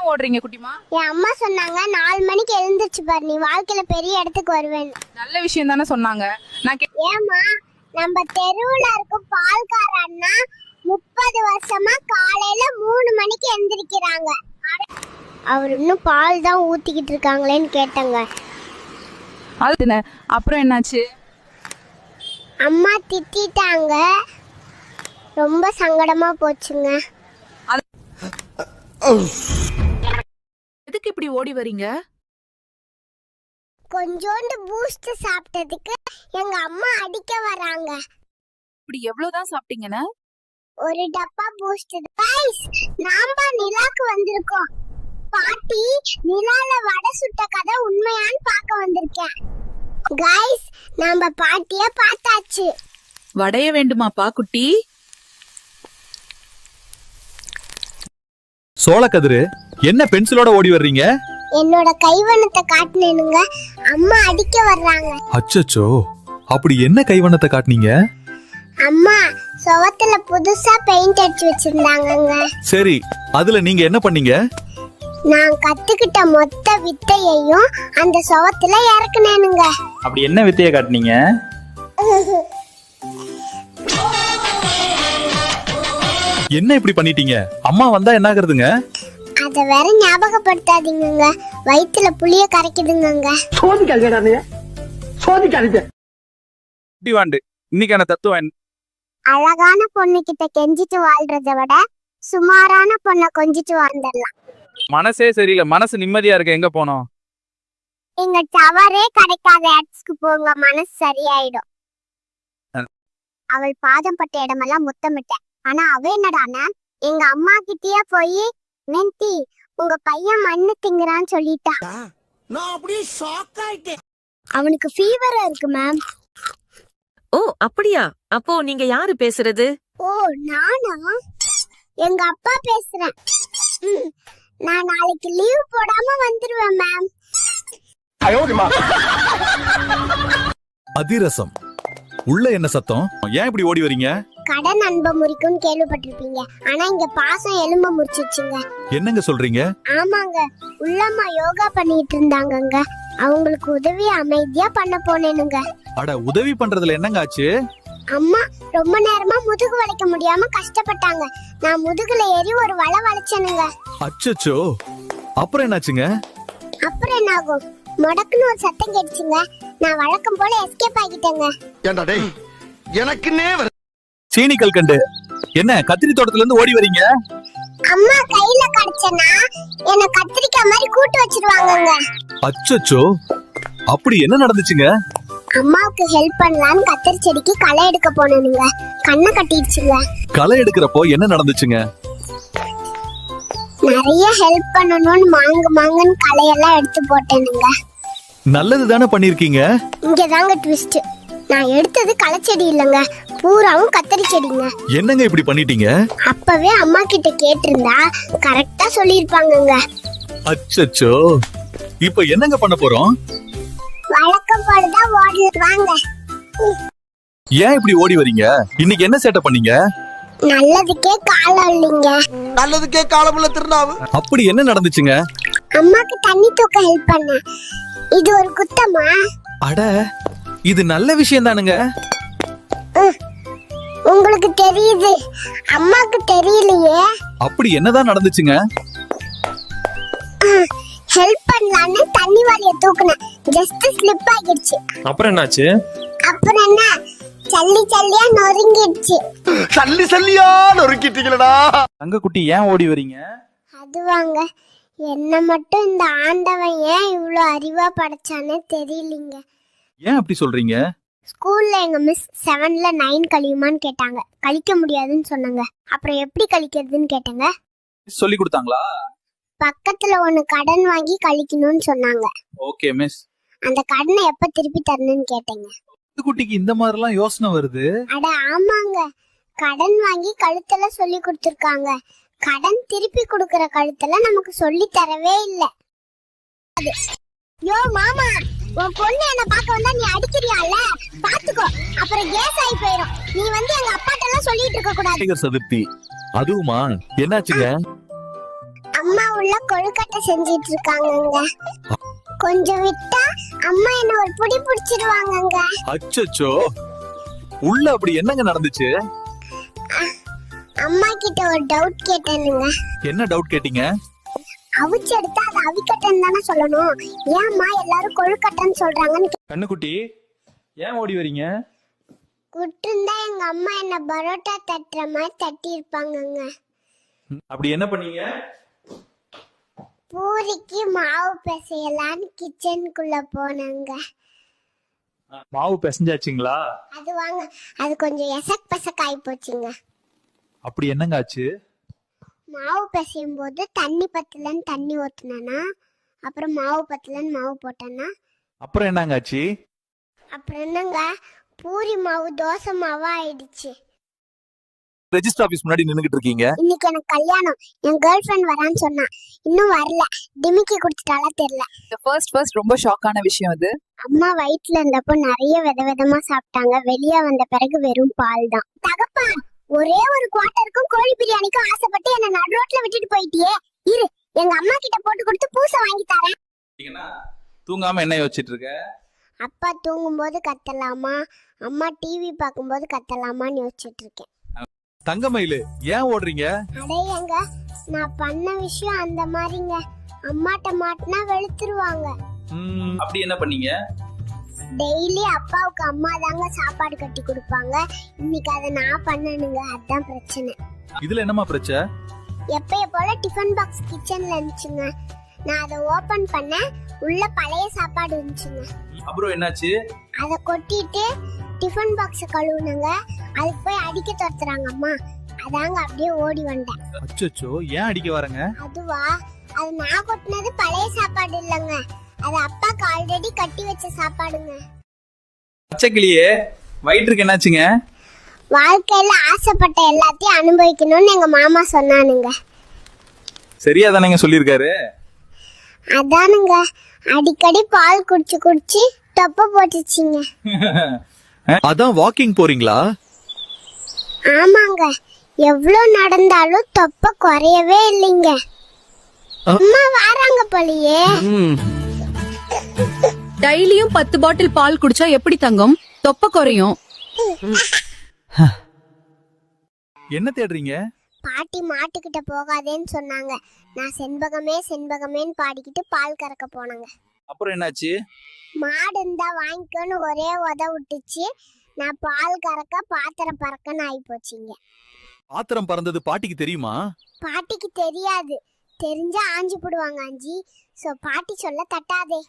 ஏன் ஓடுறீங்க குட்டிமா? என் அம்மா சொன்னாங்க 4 மணிக்கு எழுந்திருச்சு பாரு, நீ வாழ்க்கையில பெரிய இடத்துக்கு வருவேன்னு. நல்ல விஷயம் தானே சொன்னாங்க. ஏமா நம்ம தெருவுல இருக்க பால்கார அண்ணா 30 வருஷமா காலையில 3 மணிக்கு எந்திரிக்கிறாங்க. அவர் இன்னும் பால் தான் ஊத்திக்கிட்டு இருக்காங்களேன்னு கேட்டாங்க. அது அப்புறம் என்னாச்சு? அம்மா திட்டாங்க, ரொம்ப சங்கடமா போச்சுங்க. எதுக்கு இப்படி ஓடி வரீங்க? கொஞ்சோண்டு பூஸ்ட் சாப்பிட்டதுக்கு எங்க அம்மா அடிக்க வராங்க. இப்படி எவ்வளவுதான் சாப்பிட்டீங்கன்னு? ஒரு டப்பா பூஸ்ட். गाइस, நாம நிலாக்கு வந்திருக்கோம். பாட்டி நிலால வடை சுட்ட கதை உண்மையான்னு பார்க்க வந்திருக்கேன். गाइस, நாம பாட்டிய பார்த்தாச்சு. வடைய வேண்டுமாப்பா குட்டி? சோளக்கதிரு, என்ன பென்சிலோட ஓடி வர்றீங்க? என்னோட கைவண்ணத்தை காட்டினேனுங்க, அம்மா அடிக்க வர்றாங்க. அச்சச்சோ, அப்படி என்ன கைவண்ணத்தை காட்டினீங்க? அம்மா சுவத்துல புதுசா பெயிண்ட் அடிச்சு வச்சிருந்தாங்கங்க. சரி, அதுல நீங்க என்ன பண்ணீங்க? நான் கத்துக்கிட்ட மொத்த வித்தையையும் அந்த சுவத்துல இறக்குனேனுங்க. அப்படி என்ன வித்தைய காட்டினீங்க? என்ன இப்படி பண்ணிட்டீங்க? அம்மா வந்தா என்ன ஆகுறதுங்க? அத வேற ஞாபகப்படுத்தாதீங்க, வயித்துல புளிய கரைக்குதுங்க. இன்னைக்கான தத்துவம் அழகான பொண்ணு கிட்ட கெஞ்சிட்டு வாழ்றத விட சுமாரான பொண்ண கொஞ்சிட்டு வாழ்ந்துடலாம். மனசே சரியில்லை, மனசு நிம்மதியா இருக்கு. எங்க போனோம்? எங்க டவரே கிடைக்காத இடத்துக்கு போங்க, மனசு சரியாயிடும். அவள் பாதம் பட்ட இடமெல்லாம் முத்தமிட்டேன். ஆனா அவ என்னடானா எங்க அம்மா கிட்டயே போய் நெந்தி உங்க பையன் மண்ணு திங்குறான்னு சொல்லிட்டா. நான் அப்படியே ஷாக் ஆயிட்டேன். அவனுக்கு ஃபீவரா இருக்கு மேம். ஓ அப்படியா? அப்போ நீங்க யாரு பேசுறது? ஓ நானா? எங்க அப்பா பேசுறேன். நான் நாளைக்கு லீவ் போடாம வந்துருவேன் மேம். அதிரசம். உள்ள என்ன சத்தம்? ஏன் இப்படி ஓடி வரீங்க? கடன் அன்ப முறிக்கும் கேள்விப்பட்டிருப்பீங்க, ஆனா இங்க பாசம் எலும்ப முறிச்சிச்சுங்க. என்னங்க சொல்றீங்க? ஆமாங்க, உள்ளம்மா யோகா பண்ணிட்டு இருந்தாங்கங்க, அவங்களுக்கு உதவி அமைதியா பண்ண போனேனுங்க. அட, உதவி பண்றதுல என்னங்க ஆச்சு? அம்மா ரொம்ப நேரமா முதுகு வளைக்க முடியாம கஷ்டப்பட்டாங்க. நான் முதுகுல ஏறி ஒரு வள வளைச்சனுங்க. அச்சச்சோ, அப்புறம் என்னாச்சுங்க? அப்புறம் என்ன ஆகும்? முடக்குன்னு ஒரு சத்தம் கேட்டுச்சுங்க. நான் வழக்கம் போல எஸ்கேப் ஆகிட்டேங்க. ஏண்டா டேய், எனக்குன்னே சீனி கல்கண்டு, என்ன கத்திரி தோட்டத்துல இருந்து ஓடி வரீங்க? அம்மா கையில கடிச்சனா என்ன கத்திரிக்காய் மாதிரி கூட்டு வச்சிருவாங்கங்க. அச்சச்சோ, அப்படி என்ன நடந்துச்சுங்க? அம்மாவுக்கு ஹெல்ப் பண்ணலான்னு கத்திரி செடிக்கு களை எடுக்க போனேனுங்க, கண்ணை கட்டிடுச்சுங்க. களை எடுக்கிறப்போ என்ன நடந்துச்சுங்க? நிறைய ஹெல்ப் பண்ணணும்னு மாங்குன்னு களையெல்லாம் எடுத்து போட்டேனுங்க. நல்லது தானே பண்ணிருக்கீங்க. இங்கதாங்க ட்விஸ்ட். நான் எடுத்தது களச்செடி இல்லங்க, பூராவும் கத்திரி செடிங்க. என்னங்க இப்படி பண்ணிட்டீங்க? அப்பவே அம்மா கிட்ட கேட்டிருந்தா கரெக்டா சொல்லிருப்பாங்கங்க. அச்சச்சோ, இப்ப என்னங்க பண்ண போறோம்? வழக்கம் போலதான் ஓடுவாங்க. ஏன் இப்படி ஓடி வரீங்க? இன்னைக்கு என்ன சேட்டை பண்ணீங்க? நல்லதுக்கே காலம் இல்லைங்க. நல்லதுக்கே காலமுள்ள திருநாவு. அப்படி என்ன நடந்துச்சுங்க? அம்மாக்கு தண்ணி தூக்க ஹெல்ப் பண்ண. இது ஒரு குத்தமா? அட, இது நல்ல விஷயம் தானுங்க. உங்களுக்கு தெரியுது, அம்மாக்கு தெரியலையே. அப்படி என்னதான் நடந்துச்சுங்க? ஹெல்ப் பண்ணலான்னு தண்ணி வாளிய தூக்குனேன், ஜஸ்ட் ஸ்லிப் ஆகிடுச்சு. அப்புறம் என்னாச்சு? அப்புறம் என்ன, சல்லியா நொறுங்கிடுச்சு. சல்லியா நொறுக்கிட்டீங்களடா. தங்க குட்டி, ஏன் ஓடி வரீங்க? அதுவாங்க, என்ன மட்டும் இந்த ஆண்டவன் ஏன் இவ்ளோ அறிவா படைச்சானே தெரியலீங்க. ஏன் அப்படி சொல்றீங்க? ஸ்கூல்ல எங்க மிஸ் 7ல 9 கழியுமான்னு கேட்டாங்க. கழிக்க முடியாதுன்னு சொன்னாங்க. அப்புறம் எப்படி கழிக்கிறதுன்னு கேட்டாங்க. சொல்லி கொடுத்தாங்களா? பக்கத்துல ஒண்ணு கடன் வாங்கி கழிக்கணும்னு சொன்னாங்க. Okay miss. அந்த கடனை எப்ப திருப்பி தரணும்னு கேட்டேங்க. குட்டிக்கு இந்த மாதிரி எல்லாம் யோசனை வருது. அட ஆமாங்க, கடன் வாங்கி கழுத்துல சொல்லி கொடுத்திருக்காங்க. கடன் திருப்பி கொடுக்கற கழுத்துல நமக்கு சொல்லி தரவே இல்ல. யோ மாமா, உன் பொண்ணு என்ன பார்க்க வந்தா நீ அடிக்கிறியால, பாத்துக்கோ, அப்புறம் கேஸ் ஆகி போயிடும். நீ வந்து எங்க அப்பாட்ட எல்லாம் சொல்லிட்டு இருக்க கூடாது. சதுர்த்தி, அதுவுமா? என்னாச்சுங்க? அம்மா உள்ள கொழுக்கட்டை செஞ்சிட்டு இருக்காங்கங்க. கொஞ்சம் விட்டா அம்மா என்ன ஒரு புடி புடிச்சிடுவாங்கங்க. அச்சச்சோ, உள்ள அப்படி என்னங்க நடந்துச்சு? அம்மா கிட்ட ஒரு டவுட் கேட்டேனுங்க. என்ன டவுட் கேட்டீங்க? அவிச்சு எடுத்தா அது அவிக்கட்டைன்னு தானே சொல்லணும். ஏம்மா எல்லாரும் கொழுக்கட்டைன்னு சொல்றாங்கன்னு கண்ணுக்குட்டி ஏன் ஓடி வரீங்க? குட்டுந்தா எங்க அம்மா என்ன பரோட்டா தட்டுற மாதிரி தட்டி இருப்பாங்கங்க. அப்படி என்ன பண்ணீங்க? பூரிக்கு மாவு பிசையலான்னு கிச்சனுக்குள்ள போனாங்க. மாவு பிசைஞ்சாச்சுங்களா? அது வாங்க, அது கொஞ்சம் எசக் பசக் ஆகி போச்சுங்க. அப்படி என்னங்க ஆச்சு? மாவு பிசையும் போது தண்ணி பத்தலன்னு தண்ணி ஊத்துனா, அப்புறம் மாவு பத்தலன்னு மாவு போட்டேன்னா, அப்புறம் என்னங்க ஆச்சு? அப்புறம் என்னங்க பூரி மாவு தோசை மாவா ஆயிடுச்சு. ரெஜிஸ்டர் ஆபீஸ் முன்னாடி நின்னுகிட்டு இருக்கீங்க. இன்னைக்கு எனக்கு கல்யாணம். என் கேர்ள் ஃப்ரெண்ட் வரான்னு சொன்னா, இன்னும் வரல. டிமிக்கி குடிச்சிட்டாலா தெரியல. ஃபர்ஸ்ட் ரொம்ப ஷாக்கான விஷயம் அது. அம்மா வயிற்றுல இருந்தப்போ நிறைய விதவிதமா சாப்பிட்டாங்க. வெளியே வந்த பிறகு வெறும் பால் தான். தகப்பா, ஒரே ஒரு குவார்ட்டருக்கும் கோழி பிரியாணிக்கும் ஆசைப்பட்டு என்ன நடு ரோட்ல விட்டுட்டு போயிட்டியே. இரு, எங்க அம்மா கிட்ட போட்டு கொடுத்து பூசை வாங்கி தரேன். தூங்காம என்ன யோசிச்சுட்டு இருக்க? அப்பா தூங்கும்போது கத்தலாமா, அம்மா டிவி பார்க்கும்போது கத்தலாமான்னு யோசிச்சுட்டு இருக்கேன். தங்கமயிலு, ஏன் ஓடுறீங்க? அடையங்க, நான் பண்ண விஷயம் அந்த மாதிரிங்க. அம்மாட்ட மாட்டினா வெளுத்துருவாங்க. அப்படி என்ன பண்ணீங்க? டெய்லி அப்பாவுக்கு அம்மா தாங்க சாப்பாடு கட்டி கொடுப்பாங்க. இன்னைக்கு அதை நான் பண்ணணுங்க. அதான் பிரச்சனை. இதுல என்னமா பிரச்சனை? எப்பய போல டிஃபன் பாக்ஸ் கிச்சன்ல இருந்துச்சுங்க. நான் அதை ஓபன் பண்ண, உள்ள பழைய சாப்பாடு இருந்துச்சுங்க. அப்புறம் என்னாச்சு? அதை கொட்டிட்டு டிஃபன் பாக்ஸ் கழுவுனங்க. அதுக்கு போய் அடிக்க துரத்துறாங்க அம்மா. அதாங்க அப்படியே ஓடி வந்தேன். அச்சச்சோ, ஏன் அடிக்க வரங்க? அதுவா, அது நான் கொட்டினது பழைய சாப்பாடு இல்லைங்க. அது அப்பாக்கு ஆல்ரெடி கட்டி வச்ச சாப்பாடுங்க. பச்சைக்கிளியே, வயிற்றுக்கு என்னாச்சுங்க? வாழ்க்கையில ஆசைப்பட்ட எல்லாத்தையும் அனுபவிக்கணும்னு எங்க மாமா சொன்னானுங்க. சரியா தானேங்க சொல்லியிருக்காரு? அதானுங்க, அடிக்கடி பால் குடிச்சு குடிச்சு தொப்பை போட்டுச்சுங்க. அதான் வாக்கிங் போறீங்களா? ஆமாங்க, எவ்வளவு நடந்தாலும் தொப்பை குறையவே இல்லைங்க. அம்மா வாராங்க போலியே. டெய்லியும் 10 பாட்டில் பால் குடிச்சா எப்படி தங்கம்? தொப்பை குறையும். என்ன தேடுறீங்க? பாட்டி மாட்டுக்கிட்ட போகாதேன்னு சொன்னாங்க. நான் செண்பகமே செண்பகமேன்னு பாடிக்கிட்டு பால் கறக்க போனாங்க. அப்புறம் என்னாச்சு? மாடு இருந்தா வாங்கிக்கோன்னு ஒரே உத விட்டுச்சு. நான் பால் கறக்க பாத்திரம் பறக்கன்னு ஆகி போச்சுங்க. பாத்திரம் பறந்தது பாட்டிக்கு தெரியுமா? பாட்டிக்கு தெரியாது. தெரிஞ்சா ஆஞ்சு போடுவாங்க ஆஞ்சி. சோ பாட்டி சொல்ல தட்டாதே.